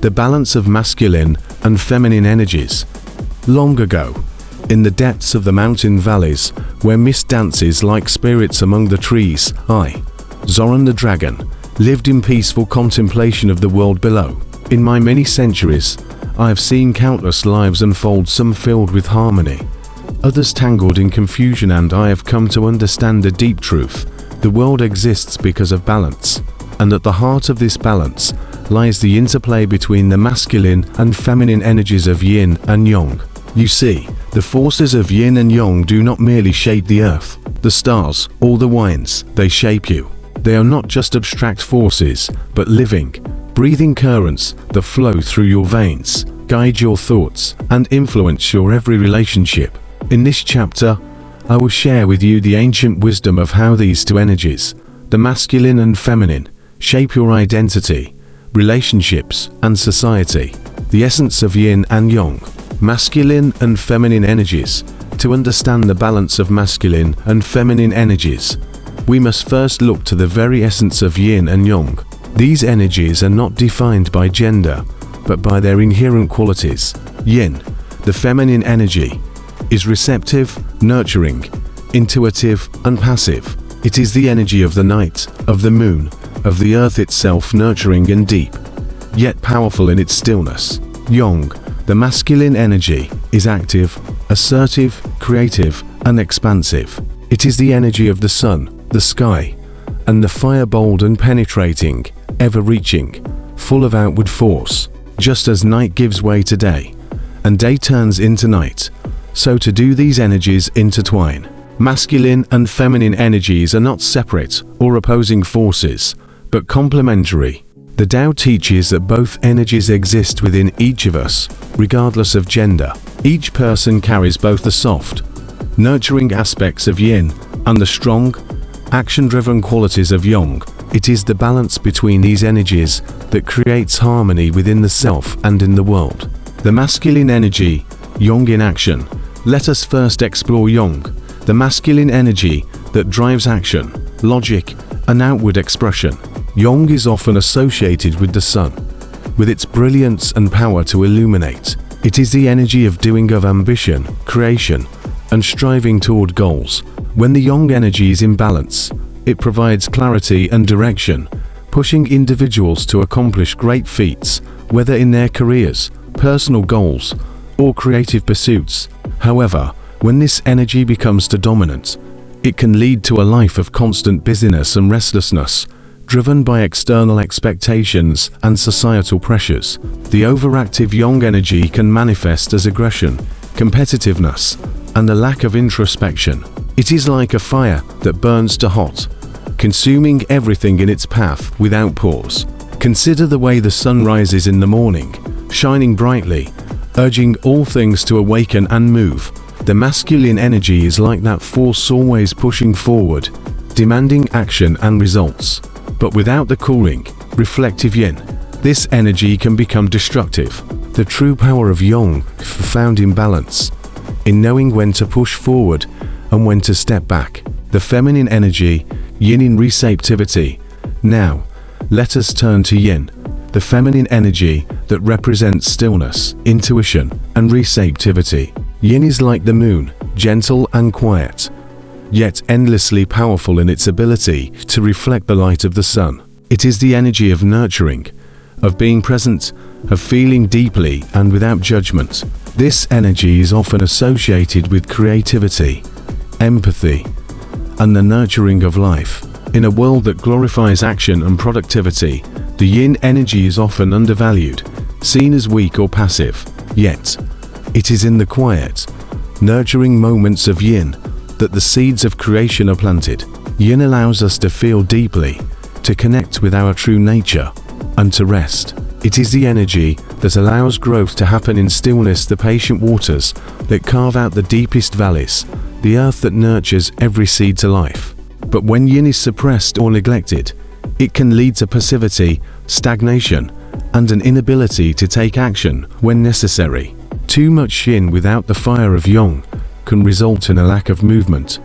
the balance of masculine and feminine energies. Long ago, in the depths of the mountain valleys, where mist dances like spirits among the trees, I, Zoran the dragon, lived in peaceful contemplation of the world below. In my many centuries, I have seen countless lives unfold, some filled with harmony, others tangled in confusion, and I have come to understand a deep truth. The world exists because of balance, and at the heart of this balance lies the interplay between the masculine and feminine energies of yin and yang. You see, the forces of yin and yang do not merely shape the earth, the stars, or the winds. They shape you. They are not just abstract forces, but living, breathing currents that flow through your veins, guide your thoughts, and influence your every relationship. In this chapter, I will share with you the ancient wisdom of how these two energies, the masculine and feminine, shape your identity, relationships, and society. The essence of yin and yang, masculine and feminine energies. To understand the balance of masculine and feminine energies, we must first look to the very essence of yin and yang. These energies are not defined by gender, but by their inherent qualities. Yin, the feminine energy, is receptive, nurturing, intuitive, and passive. It is the energy of the night, of the moon, of the earth itself, nurturing and deep, yet powerful in its stillness. Yang, the masculine energy, is active, assertive, creative, and expansive. It is the energy of the sun, the sky, and the fire, bold and penetrating, ever-reaching, full of outward force. Just as night gives way to day, and day turns into night, so too do these energies intertwine. Masculine and feminine energies are not separate or opposing forces, but complementary. The Tao teaches that both energies exist within each of us, regardless of gender. Each person carries both the soft, nurturing aspects of yin and the strong, action-driven qualities of yang. It is the balance between these energies that creates harmony within the self and in the world. The masculine energy, yang in action. Let us first explore yang, the masculine energy that drives action, logic, and outward expression. Yang is often associated with the sun, with its brilliance and power to illuminate. It is the energy of doing, of ambition, creation, and striving toward goals. When the yang energy is in balance, it provides clarity and direction, pushing individuals to accomplish great feats, whether in their careers, personal goals, or creative pursuits. However, when this energy becomes too dominant, it can lead to a life of constant busyness and restlessness, driven by external expectations and societal pressures. The overactive yang energy can manifest as aggression, competitiveness, and a lack of introspection. It is like a fire that burns too hot, consuming everything in its path without pause. Consider the way the sun rises in the morning, shining brightly, urging all things to awaken and move. The masculine energy is like that force, always pushing forward, demanding action and results. But without the cooling, reflective yin, this energy can become destructive. The true power of yang is found in balance, in knowing when to push forward and when to step back. The feminine energy, yin in receptivity. Now, let us turn to yin, the feminine energy that represents stillness, intuition, and receptivity. Yin is like the moon, gentle and quiet, yet endlessly powerful in its ability to reflect the light of the sun. It is the energy of nurturing, of being present, of feeling deeply and without judgment. This energy is often associated with creativity, empathy, and the nurturing of life. In a world that glorifies action and productivity, the yin energy is often undervalued, seen as weak or passive. Yet, it is in the quiet, nurturing moments of yin that the seeds of creation are planted. Yin allows us to feel deeply, to connect with our true nature, and to rest. It is the energy that allows growth to happen in stillness, the patient waters that carve out the deepest valleys, the earth that nurtures every seed to life. But when yin is suppressed or neglected, it can lead to passivity, stagnation, and an inability to take action when necessary. Too much yin without the fire of yang can result in a lack of movement,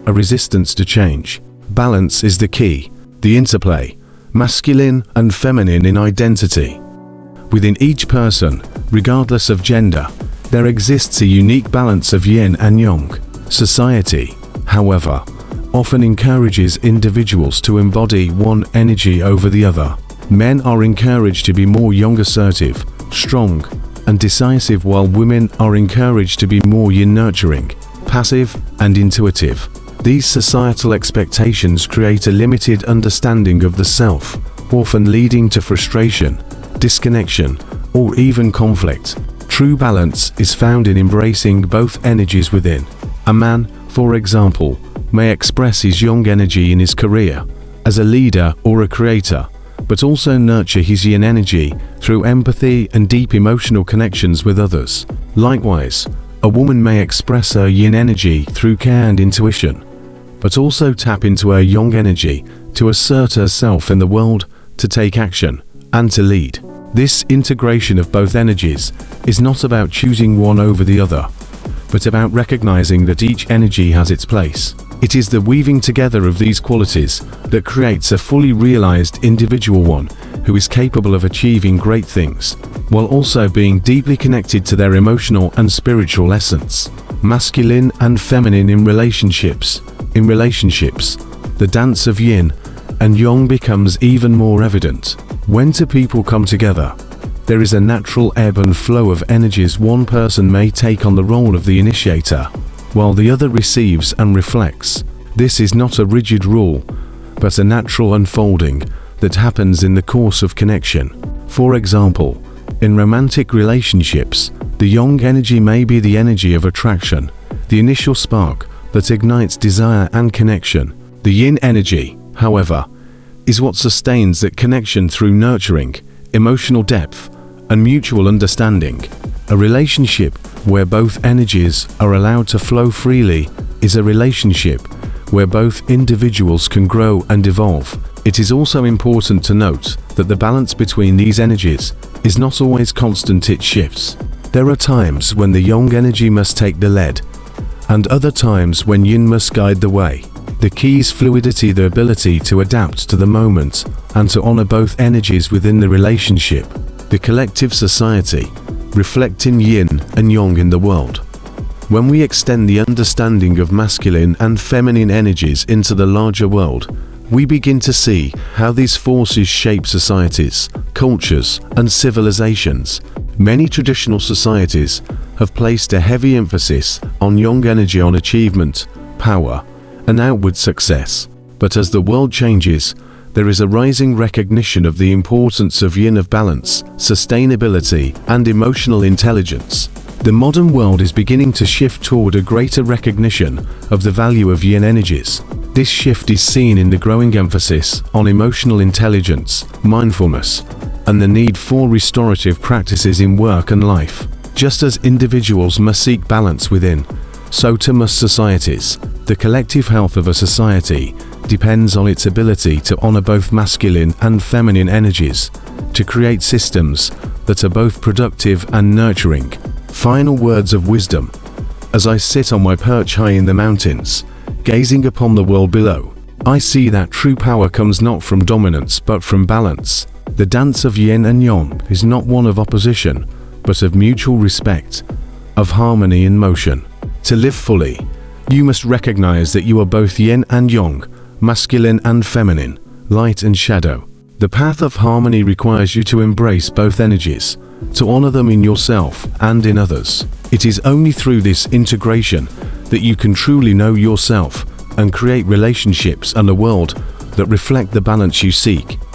a resistance to change. Balance is the key, the interplay, masculine and feminine in identity. Within each person, regardless of gender, there exists a unique balance of yin and yang. Society, however, often encourages individuals to embody one energy over the other. Men are encouraged to be more yang assertive, strong, and decisive, while women are encouraged to be more yin nurturing, passive, and intuitive. These societal expectations create a limited understanding of the self, often leading to frustration, disconnection, or even conflict. True balance is found in embracing both energies within. A man, for example, may express his yang energy in his career, as a leader or a creator, but also nurture his yin energy through empathy and deep emotional connections with others. Likewise, a woman may express her yin energy through care and intuition, but also tap into her yang energy to assert herself in the world, to take action, and to lead. This integration of both energies is not about choosing one over the other, but about recognizing that each energy has its place. It is the weaving together of these qualities that creates a fully realized individual, one who is capable of achieving great things, while also being deeply connected to their emotional and spiritual essence. Masculine and feminine in relationships. In relationships, the dance of yin and yang becomes even more evident. When two people come together, there is a natural ebb and flow of energies. One person may take on the role of the initiator, while the other receives and reflects. This is not a rigid rule, but a natural unfolding that happens in the course of connection. For example, in romantic relationships, the yang energy may be the energy of attraction, the initial spark that ignites desire and connection. The yin energy, however, is what sustains that connection through nurturing, emotional depth, and mutual understanding. A relationship where both energies are allowed to flow freely is a relationship where both individuals can grow and evolve. It is also important to note that the balance between these energies is not always constant, it shifts. There are times when the yang energy must take the lead, and other times when yin must guide the way. The key is fluidity, the ability to adapt to the moment and to honor both energies within the relationship. The collective society, reflecting yin and yang in the world. When we extend the understanding of masculine and feminine energies into the larger world, we begin to see how these forces shape societies, cultures, and civilizations. Many traditional societies have placed a heavy emphasis on yang energy, on achievement, power, and outward success. But as the world changes, there is a rising recognition of the importance of yin, of balance, sustainability, and emotional intelligence. The modern world is beginning to shift toward a greater recognition of the value of yin energies. This shift is seen in the growing emphasis on emotional intelligence, mindfulness, and the need for restorative practices in work and life. Just as individuals must seek balance within, so too must societies. The collective health of a society depends on its ability to honor both masculine and feminine energies, to create systems that are both productive and nurturing. Final words of wisdom. As I sit on my perch high in the mountains, gazing upon the world below, I see that true power comes not from dominance but from balance. The dance of yin and yang is not one of opposition, but of mutual respect, of harmony in motion. To live fully, you must recognize that you are both yin and yang, masculine and feminine, light and shadow. The path of harmony requires you to embrace both energies, to honor them in yourself and in others. It is only through this integration that you can truly know yourself and create relationships and a world that reflect the balance you seek.